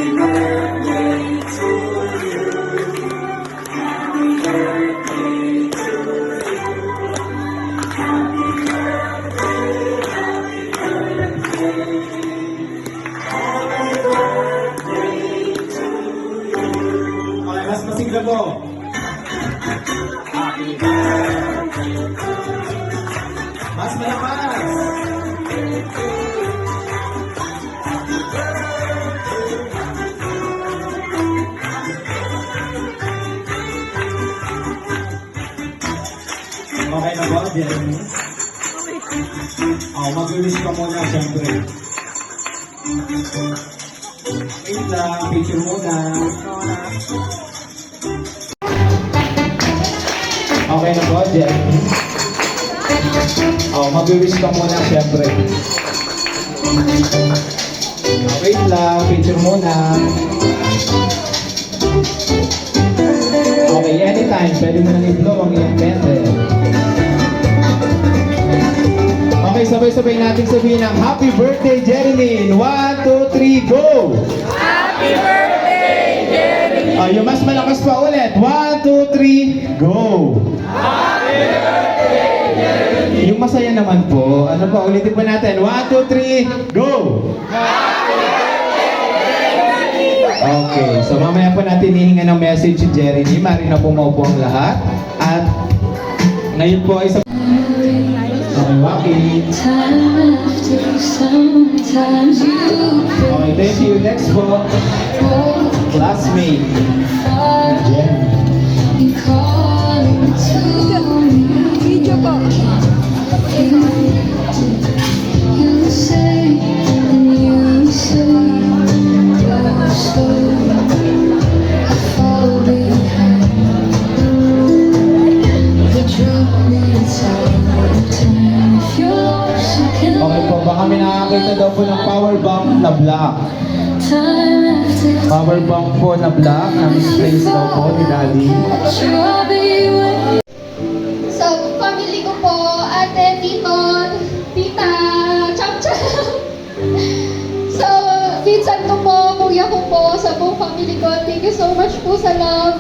Mas masigla po. Mas malakas. Okay na ba, Jeremy? Mag-wish ka muna, siyempre. Wait lang, picture muna. Okay na po, Jeremy? Mag-wish ka muna, siyempre. Wait lang, picture muna. Okay, anytime. Pwede mo nang i-blow ang iyong candle. Okay, sabay-sabay natin sabihin ng Happy Birthday, Jeremy! 1, 2, 3, go! Happy birthday, Jeremy! Yung mas malakas pa ulit. 1, 2, 3, go! Happy birthday, Jeremy! Yung masaya naman po. Ano pa? Ulitin po natin. 1, 2, 3, go! Happy birthday, Jeremy! Okay, so mamaya po natin hihinga ng message si Jeremy. Mari na po maupo ang lahat. At ngayon po ay sa... Okay, Waki. Okay, thank you. Next po, classmate. Jeremy. Video po. Okay po, baka may nakakita daw po ng power bank na black. Power bank po na black na misplaced daw po ni Daddy. So, family ko po, ate, tito, tita, chap-chap. So, pinsan ko po, kuya ko po, sa buong family ko, thank you so much po sa love.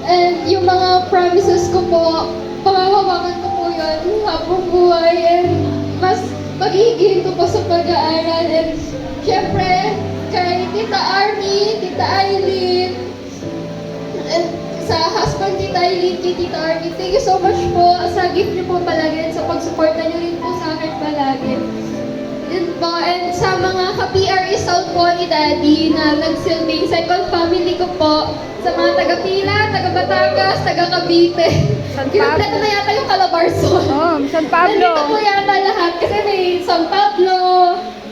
And yung mga promises ko po, pangahawakan ko po yun habang buhay. And mas magiging ko po sa pag-aaral. And syempre, kay Tita Army, Tita Aileen, and sa husband Tita Aileen, kay Tita Army, thank you so much po sa gift niyo po palagi and sa pagsuporta niyo rin po sa akin palagi. Yun po, and sa mga ka-PRE South po ni Daddy na nagsilbing second family ko po, sa mga taga-Pila, taga-Batangas, taga-Cavite. Kinumpleto na yata yung Calabarzon. San Pablo. Nandito po yata lahat kasi may San Pablo,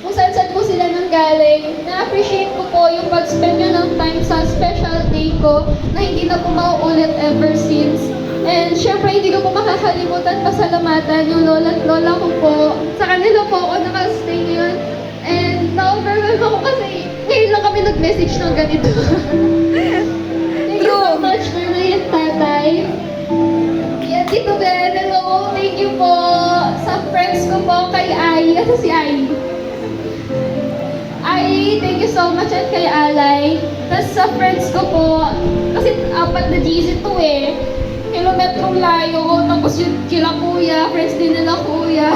kung saan-saan po sila nanggaling. Na-appreciate ko po yung pag-spend nyo ng time sa special day ko na hindi na po mauulit ever since. And syempre, hindi ko po makakalimutan pasalamatan yung lola at lola ko po. Sa kanila po ako nakastay ngayon. And na-overwhelm ako kasi ngayon lang kami nag-message ng ganito. Thank you so much, Mama and Tatay. Yan, Tito Ben, hello. Thank you po sa friends ko po kay Ai. Asa si Ai? Ai, thank you so much at kay Alay. Tapos sa friends ko po, kasi apat na GC to eh. Kilometrong layo, tapos yung kila kuya, friends din nila kuya.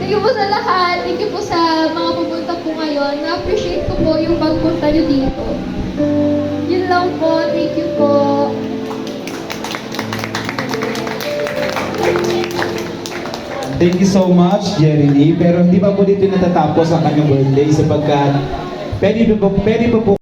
Thank you po sa lahat, thank you po sa mga pupunta po ngayon. Na-appreciate ko po yung pagpunta nyo dito. Yun lang po, thank you po. Thank you so much, Jeremy. Pero hindi pa po dito natatapos ang kanyang birthday sapagkat pwede pa po